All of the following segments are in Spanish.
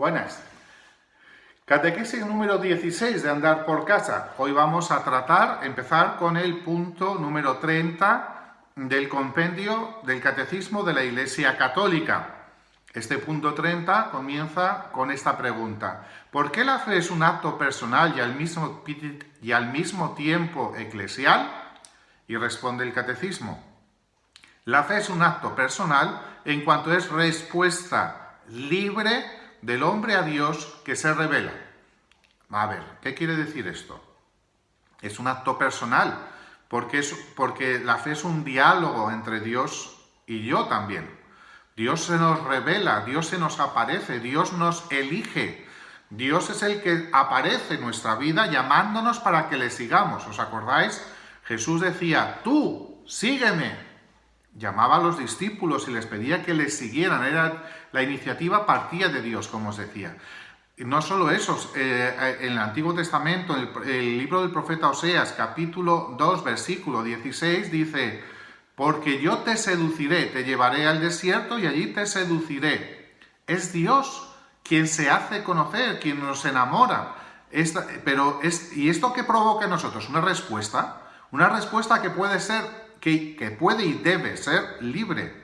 Buenas. Catequesis número 16 de Andar por Casa. Hoy vamos a empezar con el punto número 30 del compendio del Catecismo de la Iglesia Católica. Este punto 30 comienza con esta pregunta: ¿por qué la fe es un acto personal y al mismo tiempo eclesial? Y responde el Catecismo: la fe es un acto personal en cuanto es respuesta libre del hombre a Dios que se revela. A ver, ¿qué quiere decir esto? Es un acto personal, porque la fe es un diálogo entre Dios y yo también. Dios se nos revela, Dios se nos aparece, Dios nos elige. Dios es el que aparece en nuestra vida llamándonos para que le sigamos. ¿Os acordáis? Jesús decía: tú, sígueme. Llamaba a los discípulos y les pedía que les siguieran. La iniciativa partía de Dios, como os decía. Y no solo eso, en el Antiguo Testamento, el libro del profeta Oseas, capítulo 2, versículo 16, dice: porque yo te seduciré, te llevaré al desierto y allí te seduciré. Es Dios quien se hace conocer, quien nos enamora. ¿Y esto qué provoca en nosotros? Una respuesta que puede ser, que puede y debe ser libre.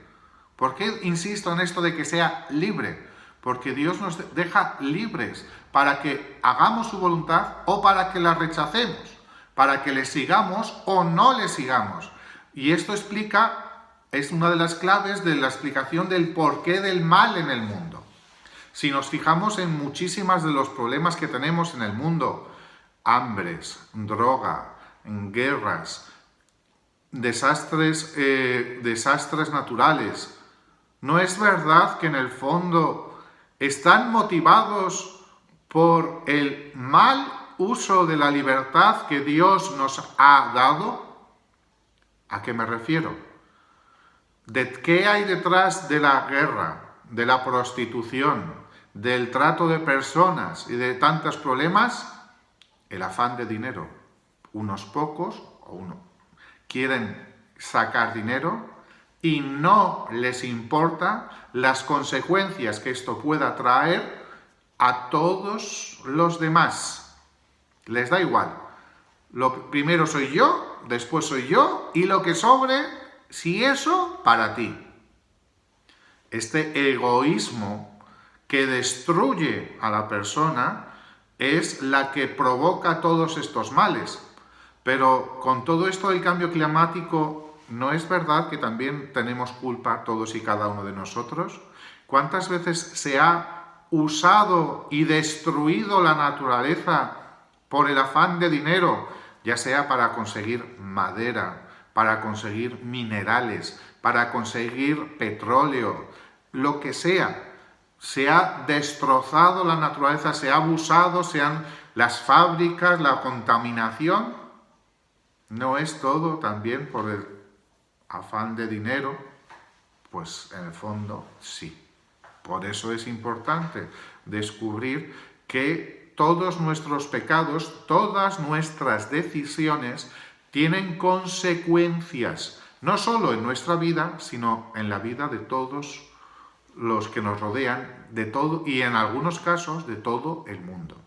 ¿Por qué insisto en esto de que sea libre? Porque Dios nos deja libres para que hagamos su voluntad o para que la rechacemos, para que le sigamos o no le sigamos. Y esto es una de las claves de la explicación del porqué del mal en el mundo. Si nos fijamos en muchísimas de los problemas que tenemos en el mundo, hambres, droga, guerras, desastres naturales, ¿no es verdad que en el fondo están motivados por el mal uso de la libertad que Dios nos ha dado? ¿A qué me refiero? ¿De qué hay detrás de la guerra, de la prostitución, del trato de personas y de tantos problemas? El afán de dinero. Unos pocos quieren sacar dinero y no les importa las consecuencias que esto pueda traer a todos los demás. Les da igual. Lo primero soy yo, después soy yo, y lo que sobre, si eso, para ti. Este egoísmo que destruye a la persona es la que provoca todos estos males. Pero con todo esto del cambio climático, ¿no es verdad que también tenemos culpa todos y cada uno de nosotros? ¿Cuántas veces se ha usado y destruido la naturaleza por el afán de dinero, ya sea para conseguir madera, para conseguir minerales, para conseguir petróleo, lo que sea? Se ha destrozado la naturaleza, se ha abusado, las fábricas, la contaminación. ¿No es todo también por el afán de dinero? Pues en el fondo sí. Por eso es importante descubrir que todos nuestros pecados, todas nuestras decisiones tienen consecuencias, no solo en nuestra vida, sino en la vida de todos los que nos rodean, de todo, y en algunos casos de todo el mundo.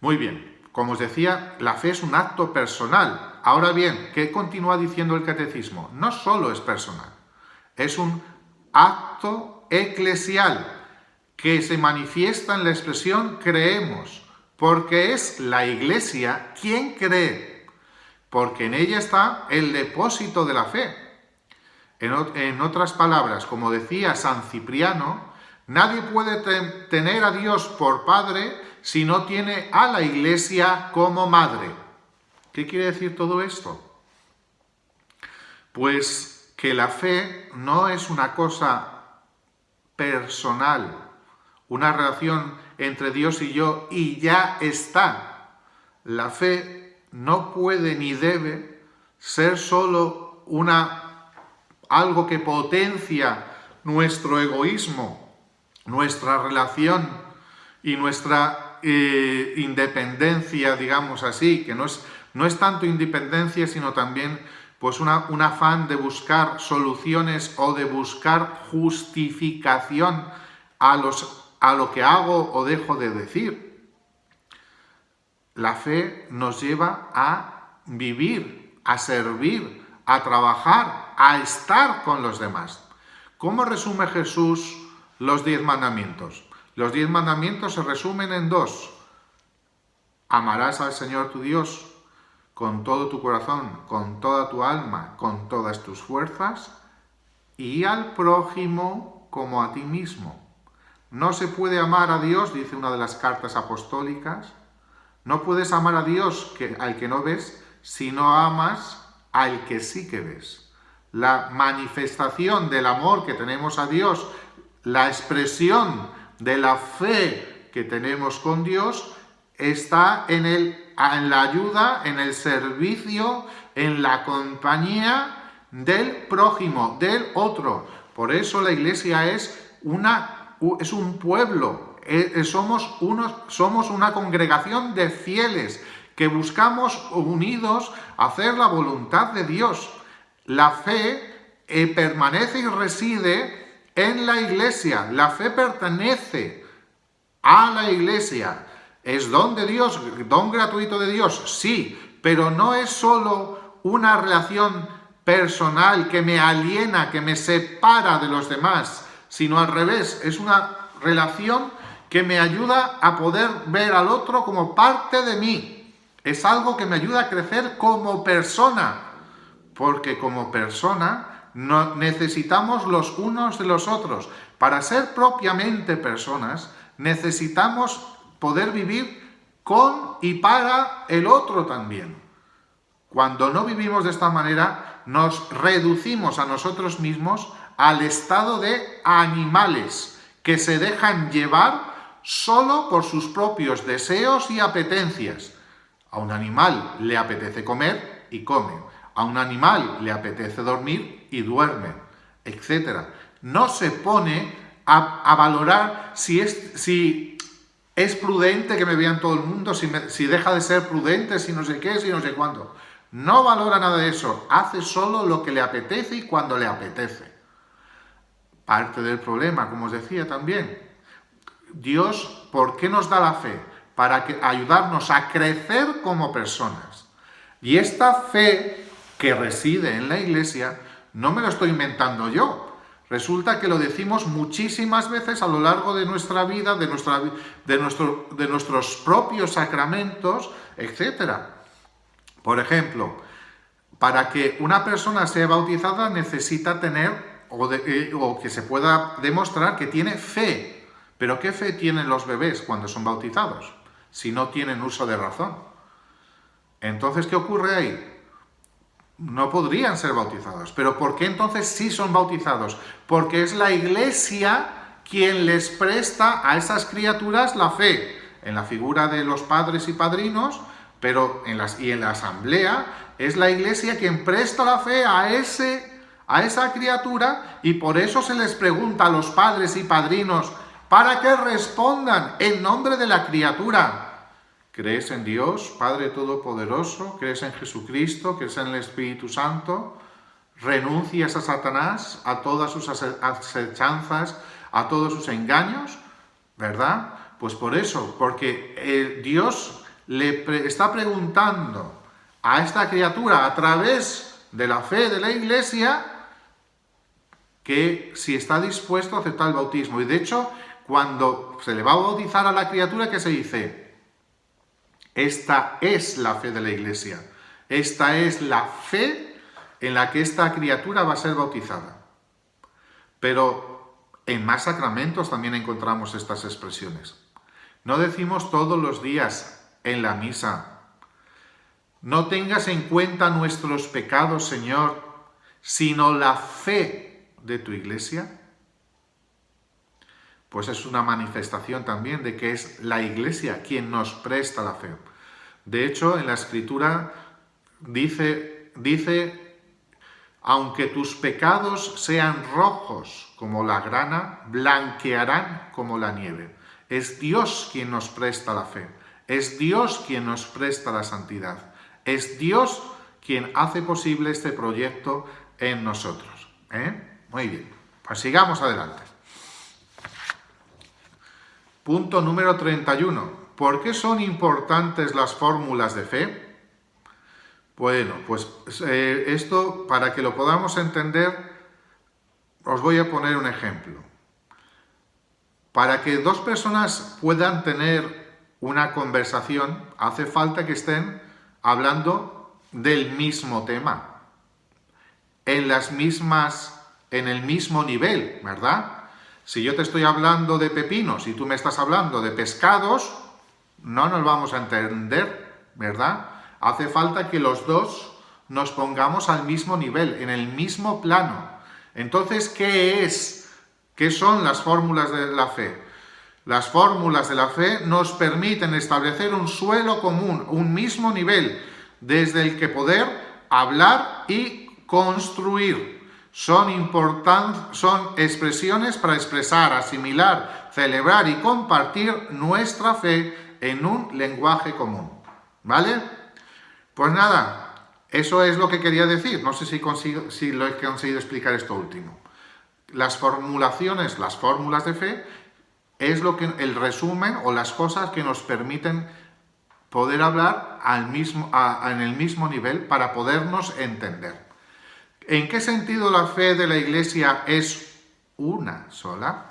Muy bien. Como os decía, la fe es un acto personal. Ahora bien, ¿qué continúa diciendo el Catecismo? No solo es personal, es un acto eclesial que se manifiesta en la expresión creemos, porque es la Iglesia quien cree, porque en ella está el depósito de la fe. En otras palabras, como decía San Cipriano, nadie puede tener a Dios por Padre si no tiene a la Iglesia como madre. ¿Qué quiere decir todo esto? Pues que la fe no es una cosa personal, una relación entre Dios y yo y ya está. La fe no puede ni debe ser solo algo que potencia nuestro egoísmo, nuestra relación y nuestra independencia, digamos así, que no es tanto independencia, sino también pues un afán de buscar soluciones o de buscar justificación a los a lo que hago o dejo de decir. La fe nos lleva a vivir, a servir, a trabajar, a estar con los demás. ¿Cómo resume Jesús los 10 mandamientos? Los 10 mandamientos se resumen en 2. Amarás al Señor tu Dios con todo tu corazón, con toda tu alma, con todas tus fuerzas, y al prójimo como a ti mismo. No se puede amar a Dios, dice una de las cartas apostólicas, no puedes amar a Dios al que no ves, si no amas al que sí que ves. La manifestación del amor que tenemos a Dios, la expresión de la fe que tenemos con Dios, está en la ayuda, en el servicio, en la compañía del prójimo, del otro. Por eso la Iglesia es un pueblo, somos una congregación de fieles que buscamos unidos hacer la voluntad de Dios. La fe permanece y reside en la Iglesia. La fe pertenece a la Iglesia. ¿Es don de Dios, don gratuito de Dios? Sí, pero no es solo una relación personal que me aliena, que me separa de los demás, sino al revés, es una relación que me ayuda a poder ver al otro como parte de mí. Es algo que me ayuda a crecer como persona, porque como persona necesitamos los unos de los otros. Para ser propiamente personas, necesitamos poder vivir con y para el otro también. Cuando no vivimos de esta manera, nos reducimos a nosotros mismos al estado de animales que se dejan llevar solo por sus propios deseos y apetencias. A un animal le apetece comer y come. A un animal le apetece dormir y duerme, etc. No se pone a valorar si es prudente que me vean todo el mundo, si deja de ser prudente, si no sé qué, si no sé cuánto. No valora nada de eso. Hace solo lo que le apetece y cuando le apetece. Parte del problema, como os decía también. Dios, ¿por qué nos da la fe? Para ayudarnos a crecer como personas. Y esta fe que reside en la Iglesia, no me lo estoy inventando yo. Resulta que lo decimos muchísimas veces a lo largo de nuestra vida, de nuestros propios sacramentos, etc. Por ejemplo, para que una persona sea bautizada necesita tener, o que se pueda demostrar que tiene fe. ¿Pero qué fe tienen los bebés cuando son bautizados? Si no tienen uso de razón. Entonces, ¿qué ocurre ahí? No podrían ser bautizados. ¿Pero por qué entonces sí son bautizados? Porque es la Iglesia quien les presta a esas criaturas la fe, en la figura de los padres y padrinos, pero en la asamblea es la Iglesia quien presta la fe a esa criatura, y por eso se les pregunta a los padres y padrinos para que respondan en nombre de la criatura. ¿Crees en Dios, Padre Todopoderoso? ¿Crees en Jesucristo? ¿Crees en el Espíritu Santo? ¿Renuncias a Satanás, a todas sus acechanzas, a todos sus engaños? ¿Verdad? Pues por eso, porque Dios le está preguntando a esta criatura a través de la fe de la Iglesia que si está dispuesto a aceptar el bautismo. Y de hecho, cuando se le va a bautizar a la criatura, ¿qué se dice? Esta es la fe de la Iglesia. Esta es la fe en la que esta criatura va a ser bautizada. Pero en más sacramentos también encontramos estas expresiones. No decimos todos los días en la misa: no tengas en cuenta nuestros pecados, Señor, sino la fe de tu Iglesia. Pues es una manifestación también de que es la Iglesia quien nos presta la fe. De hecho, en la Escritura dice, aunque tus pecados sean rojos como la grana, blanquearán como la nieve. Es Dios quien nos presta la fe. Es Dios quien nos presta la santidad. Es Dios quien hace posible este proyecto en nosotros. Muy bien, pues sigamos adelante. Punto número 31. ¿Por qué son importantes las fórmulas de fe? Bueno, pues esto, para que lo podamos entender, os voy a poner un ejemplo. Para que dos personas puedan tener una conversación, hace falta que estén hablando del mismo tema, en el mismo nivel, ¿verdad? Si yo te estoy hablando de pepinos y tú me estás hablando de pescados, no nos vamos a entender, ¿verdad? Hace falta que los dos nos pongamos al mismo nivel, en el mismo plano. Entonces, ¿qué son las fórmulas de la fe? Las fórmulas de la fe nos permiten establecer un suelo común, un mismo nivel, desde el que poder hablar y construir. Son expresiones para expresar, asimilar, celebrar y compartir nuestra fe en un lenguaje común. ¿Vale? Pues nada, eso es lo que quería decir. No sé si lo he conseguido explicar esto último. Las formulaciones, las fórmulas de fe, es el resumen o las cosas que nos permiten poder hablar en el mismo nivel para podernos entender. ¿En qué sentido la fe de la Iglesia es una sola?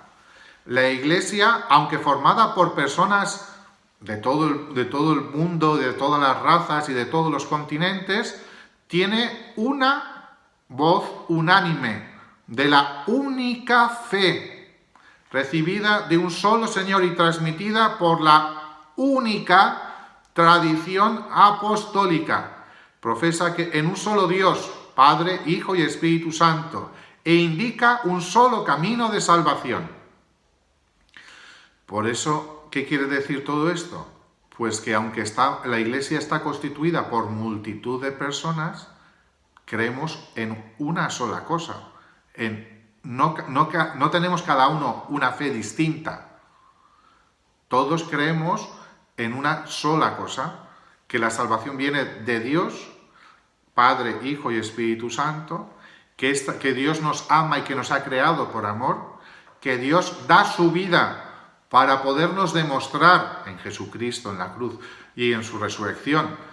La Iglesia, aunque formada por personas de todo el mundo, de todas las razas y de todos los continentes, tiene una voz unánime de la única fe, recibida de un solo Señor y transmitida por la única tradición apostólica. Profesa que en un solo Dios, Padre, Hijo y Espíritu Santo, e indica un solo camino de salvación. Por eso, ¿qué quiere decir todo esto? Pues que aunque la Iglesia está constituida por multitud de personas, creemos en una sola cosa. No tenemos cada uno una fe distinta. Todos creemos en una sola cosa, que la salvación viene de Dios, Padre, Hijo y Espíritu Santo, que Dios nos ama y que nos ha creado por amor, que Dios da su vida para podernos demostrar en Jesucristo, en la cruz y en su resurrección,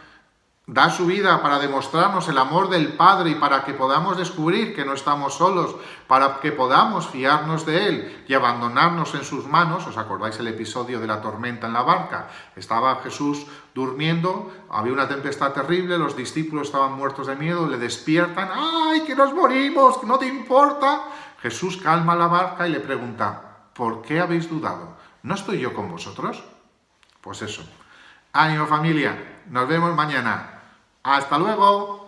da su vida para demostrarnos el amor del Padre y para que podamos descubrir que no estamos solos, para que podamos fiarnos de Él y abandonarnos en sus manos. ¿Os acordáis el episodio de la tormenta en la barca? Estaba Jesús durmiendo, había una tempestad terrible, los discípulos estaban muertos de miedo, le despiertan, ¡ay, que nos morimos, que no te importa! Jesús calma la barca y le pregunta, ¿por qué habéis dudado? ¿No estoy yo con vosotros? Pues eso. Ánimo familia, nos vemos mañana. ¡Hasta luego!